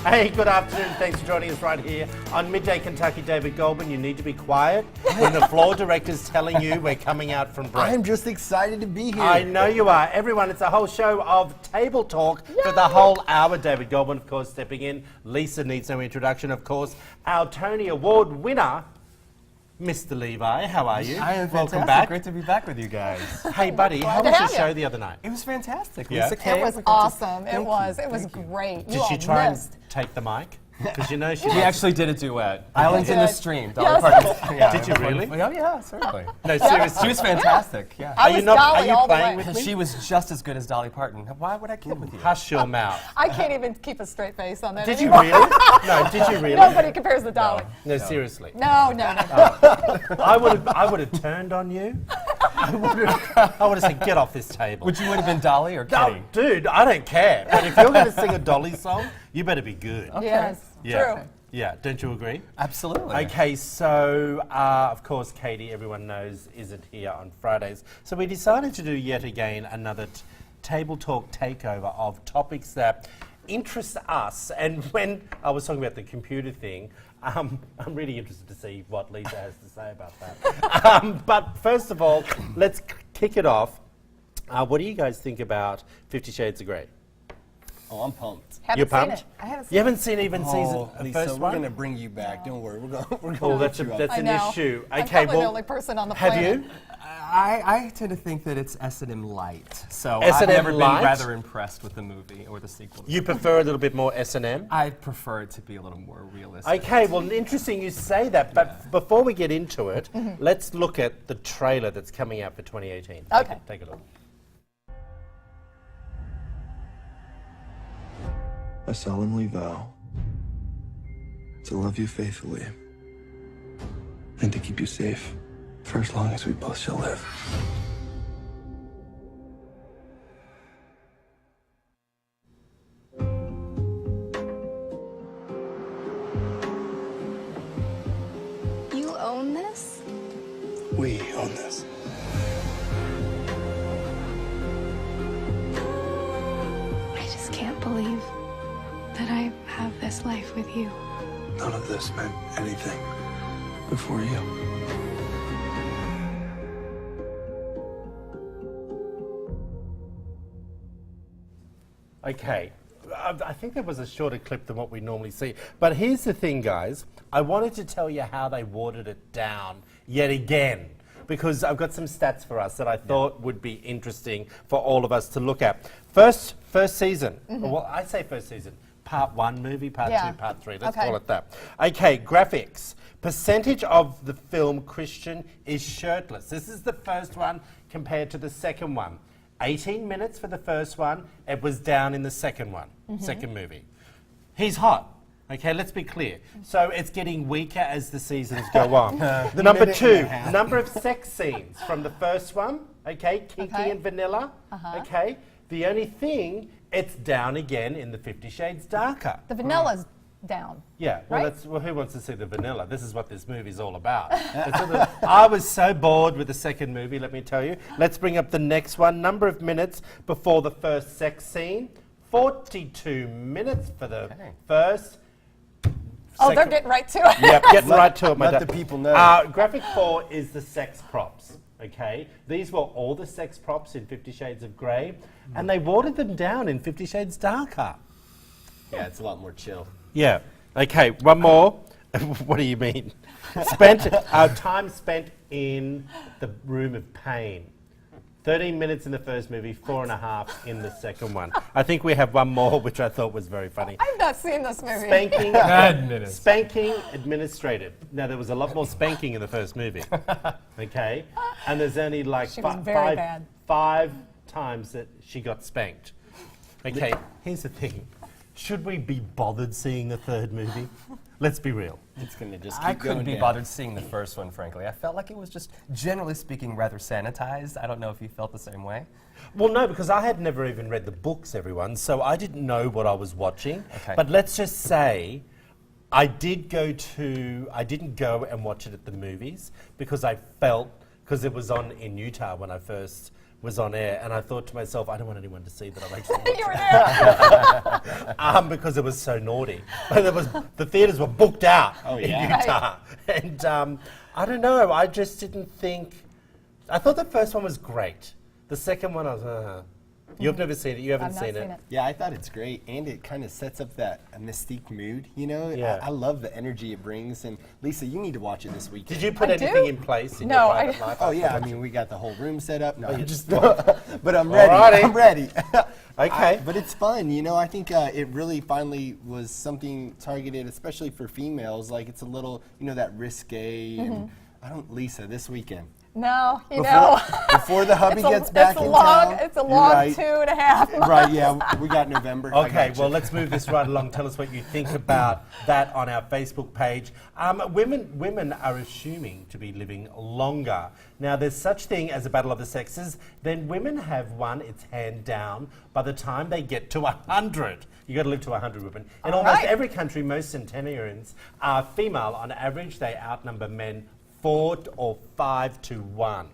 Hey, good afternoon. Thanks for joining us right here on Midday Kentucky. David Goldman, you need to be quiet when the floor director's telling you we're coming out from break. I'm just excited to be here. I know you are. Everyone, it's a whole show of table talk for the whole hour. David Goldman, of course, stepping in. Lisa needs no introduction, of course. Our Tony Award winner, Mr. Levi. How are you? I am fantastic. Welcome back. Great to be back with you guys. Hey, buddy, how was your show the other night? It was fantastic. Yeah. Lisa came. It was awesome. It was great. Did she try and take the mic? Because you know she We actually did a duet. Islands in the did. Stream. Yes. Dolly Parton. Yeah, Did you really? Oh yeah, certainly. No, seriously. She was fantastic. Yeah. I was Dolly all the way. with me? She was just as good as Dolly Parton. Why would I kid with you? Hush your mouth. I can't even keep a straight face on that Did you anymore. really? No, did you really? Nobody compares to Dolly. No, seriously. No. I would have turned on you. I would have said, get off this table. Would you have been Dolly or No, Kitty? dude, I don't care. But if you're going to sing a Dolly song, you better be good. Yes, Yeah. true. Yeah, don't you agree? Absolutely. Okay, so of course, Katie, everyone knows, isn't here on Fridays. So we decided to do yet again another table talk takeover of topics that interest us. And when I was talking about the computer thing, I'm really interested to see what Lisa has to say about that. But first of all, let's kick it off. What do you guys think about 50 Shades of Grey? Oh, I'm pumped. Haven't You're seen pumped? it. I haven't seen You haven't seen even season the Lisa, first we're one? gonna bring you back. Don't worry. We're gonna Oh, that's lift you that's up. an know. issue. I'm Okay, probably the only person on the have planet. you? I tend to think that it's S&M light. So S&M I've never light? been rather impressed with the movie or the sequel. You prefer a little bit more S&M? I prefer it to be a little more realistic. Okay, well, interesting you say that, but before we get into it, let's look at the trailer that's coming out for 2018. Okay. Take a look. I solemnly vow to love you faithfully and to keep you safe for as long as we both shall live. You own this? We own this. I just can't believe that I have this life with you. None of this meant anything before you. Okay, I think that was a shorter clip than what we normally see. But here's the thing, guys. I wanted to tell you how they watered it down yet again, because I've got some stats for us that I thought would be interesting for all of us to look at. First season. Well, I say first season. Part 1 movie, part 2, part 3. Let's call it that. Okay, graphics. Percentage of the film Christian is shirtless. This is the first one compared to the second one. 18 minutes for the first one. It was down in the second one, second movie. He's hot. Okay, let's be clear. So it's getting weaker as the seasons go on. Number 2, number of sex scenes from the first one. Okay, kinky and vanilla. Okay, the only thing, it's down again in the 50 Shades Darker. The vanilla's down. Yeah, well, Right? well, who wants to see the vanilla? This is what this movie's all about. I was so bored with the second movie, let me tell you. Let's bring up the next one. Number of minutes before the first sex scene. 42 minutes for the first. Oh, they're getting right to it. Yep, getting right to it, my let dad. the people know. Graphic 4 is the sex props, okay? These were all the sex props in 50 Shades of Grey, and they watered them down in 50 Shades Darker. Yeah, it's a lot more chill. Yeah. Okay, one more. What do you mean? Time spent in the room of pain. 13 minutes in the first movie, 4.5 in the second one. I think we have one more, which I thought was very funny. I've not seen this movie. Spanking administrative. Now, there was a lot more spanking in the first movie. Okay? And there's only like She was very bad. 5 times that she got spanked. Okay, here's the thing. Should we be bothered seeing the third movie? Let's be real. It's gonna just keep I couldn't going be down. bothered seeing the first one, frankly. I felt like it was just, generally speaking, rather sanitized. I don't know if you felt the same way. Well, no, because I had never even read the books, everyone, so I didn't know what I was watching. Okay. But let's just say I didn't go and watch it at the movies because I felt, because it was on in Utah when I first was on air, and I thought to myself, I don't want anyone to see that I'm actually You were there. because it was so naughty. The theaters were booked out in yeah. Utah. And I don't know, I just didn't think... I thought the first one was great. The second one, I was... You've never seen it, you haven't I've not seen seen it. it. Yeah, I thought it's great, and it kind of sets up that mystique mood, you know? Yeah. I love the energy it brings, and Lisa, you need to watch it this weekend. Did you put I anything do? in place in No, your I- private life? Oh yeah, I mean, we got the whole room set up. No, you I'm just- but I'm ready. Alrighty. I'm ready. Okay. But it's fun, you know. I think it really finally was something targeted, especially for females. Like it's a little, you know, that risque. And I don't, Lisa, this weekend. No, you know. Before the hubby It's a- gets back it's a in long, town. It's a You're long right. 2.5 months. Right, yeah, we got November. I Okay, got well, you. let's move this right along. Tell us what you think about that on our Facebook page. Women are assuming to be living longer. Now, there's such thing as a battle of the sexes. Then women have won its hand down by the time they get to 100. You got to live to 100 women. In All almost right. every country, most centenarians are female. On average, they outnumber men 4 or 5 to 1.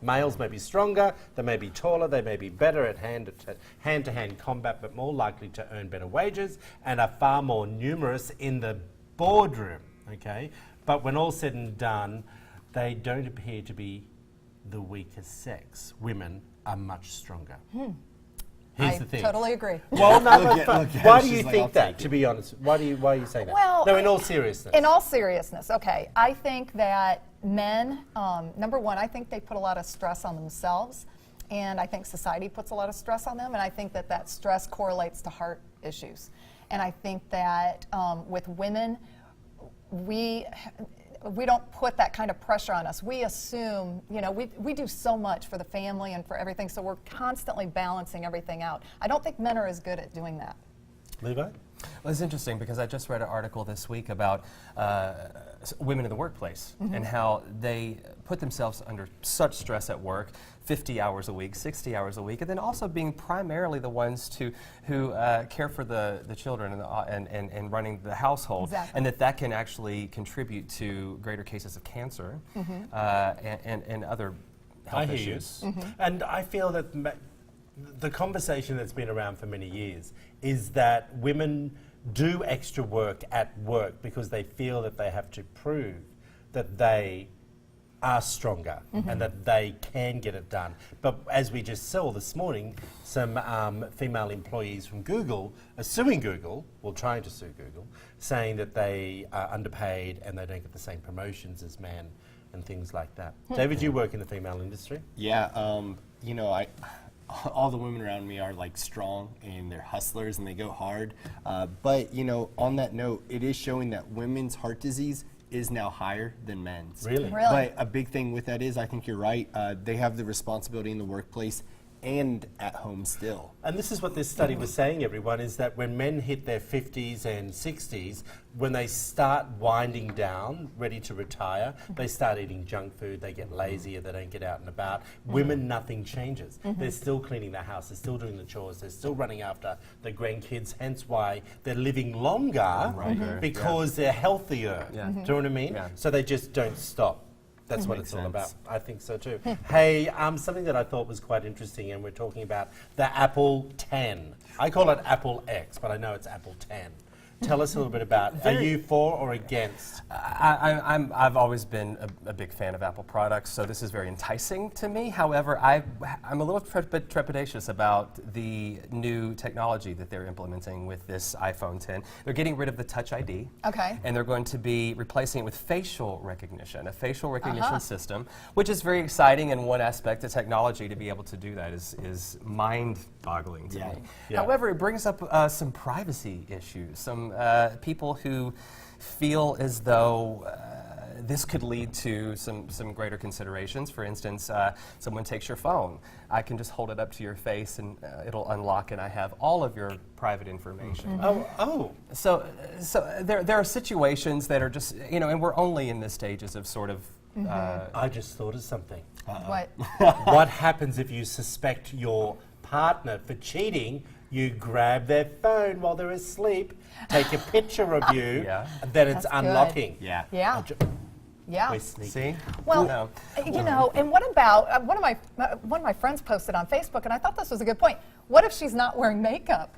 Males may be stronger, they may be taller, they may be better at hand-to-hand combat, but more likely to earn better wages and are far more numerous in the boardroom, okay? But when all said and done, they don't appear to be the weaker sex. Women are much stronger. Here's I the thing. totally agree. Well, no, Look but at- look at why her. do you She's like, think "I'll that, take to it." be honest? Why are you saying that? Well, No, in all seriousness. In all seriousness, okay, I think that men, number one, I think they put a lot of stress on themselves, and I think society puts a lot of stress on them, and I think that that stress correlates to heart issues. And I think that with women, we don't put that kind of pressure on us. We assume, you know, we do so much for the family and for everything, so we're constantly balancing everything out. I don't think men are as good at doing that. Levi? Well, it's interesting because I just read an article this week about women in the workplace and how they put themselves under such stress at work, 50 hours a week, 60 hours a week, and then also being primarily the ones who care for the children and running the household, Exactly. and that can actually contribute to greater cases of cancer and other health I hear issues. you. And I feel that the conversation that's been around for many years is that women do extra work at work because they feel that they have to prove that they are stronger and that they can get it done. But as we just saw this morning, some female employees from Google are suing Google, well, trying to sue Google, saying that they are underpaid and they don't get the same promotions as men and things like that. David, you work in the female industry. Yeah, you know, all the women around me are like strong and they're hustlers and they go hard. But you know, on that note, it is showing that women's heart disease is now higher than men's. Really? Really? But a big thing with that is, I think you're right. They have the responsibility in the workplace and at home still. And this is what this study was saying, everyone, is that when men hit their 50s and 60s, when they start winding down, ready to retire, they start eating junk food, they get lazier, they don't get out and about. Women, nothing changes. They're still cleaning their house, they're still doing the chores, they're still running after the grandkids, hence why they're living longer because they're healthier. Yeah. Do you know what I mean? Yeah. So they just don't stop. That's what Makes it's all about. sense. I think so too. Hey, something that I thought was quite interesting, and we're talking about the Apple 10. I call it Apple X, but I know it's Apple 10. Tell us a little bit about, are you for or against? I've always been a big fan of Apple products, so this is very enticing to me. However, I'm a little trepidatious about the new technology that they're implementing with this iPhone 10. They're getting rid of the Touch ID. Okay. And they're going to be replacing it with facial recognition, a facial recognition system, which is very exciting in one aspect. The technology to be able to do that is mind-boggling to me. Yeah. However, it brings up some privacy issues, some people who feel as though this could lead to some greater considerations. For instance, someone takes your phone. I can just hold it up to your face and it'll unlock and I have all of your private information. Oh. So there are situations that are just, you know, and we're only in the stages of sort of I just thought of something. What? What happens if you suspect your partner for cheating? You grab their phone while they're asleep, take a picture of you, Yeah. and then it's That's good. unlocking. Yeah. Yeah. Yeah. We're sneaky. See? Well, No. you know, and what about one of my friends posted on Facebook, and I thought this was a good point. What if she's not wearing makeup?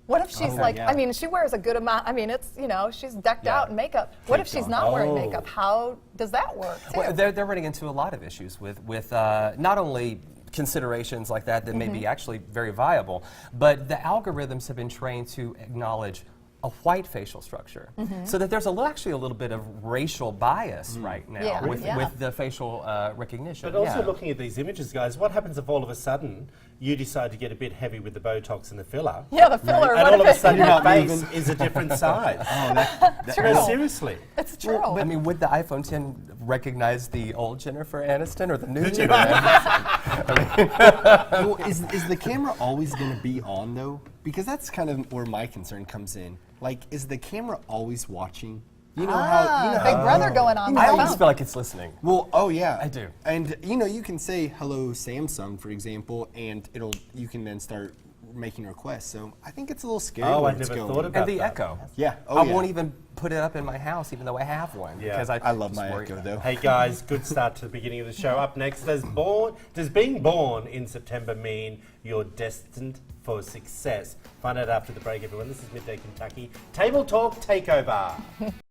What if she's like, yeah. I mean, she wears a good amount. I mean, it's, you know, she's decked Yeah. out in makeup. What if she's not wearing Oh. makeup? How does that work, too? Well, they're running into a lot of issues with not only considerations like that may be actually very viable, but the algorithms have been trained to acknowledge a white facial structure, so that there's actually a little bit of racial bias right now Yeah, with, yeah. with the facial recognition. But also Yeah. looking at these images, guys, what happens if all of a sudden you decide to get a bit heavy with the Botox and the filler? Yeah, the filler. And what all of if a sudden it- your face is a different size. True. No, seriously. It's true. I mean, would the iPhone 10 recognize the old Jennifer Aniston or the new Jennifer Aniston? Well, is the camera always going to be on though? Because that's kind of where my concern comes in. Like, is the camera always watching? You know Big Brother going on. I the always phone. feel like it's listening. Well, oh yeah, I do. And you know, you can say hello Samsung, for example, and you can then start making requests. So I think it's a little scary. Oh, where I it's never going. thought about And the that. Echo. Yeah. Oh, I yeah. won't even put it up in my house, even though I have one. Yeah. Because I love just my worry Echo about though. Hey guys, good start to the beginning of the show. Up next, does being born in September mean you're destined for success? Find out after the break, everyone. This is Midday Kentucky. Table Talk Takeover.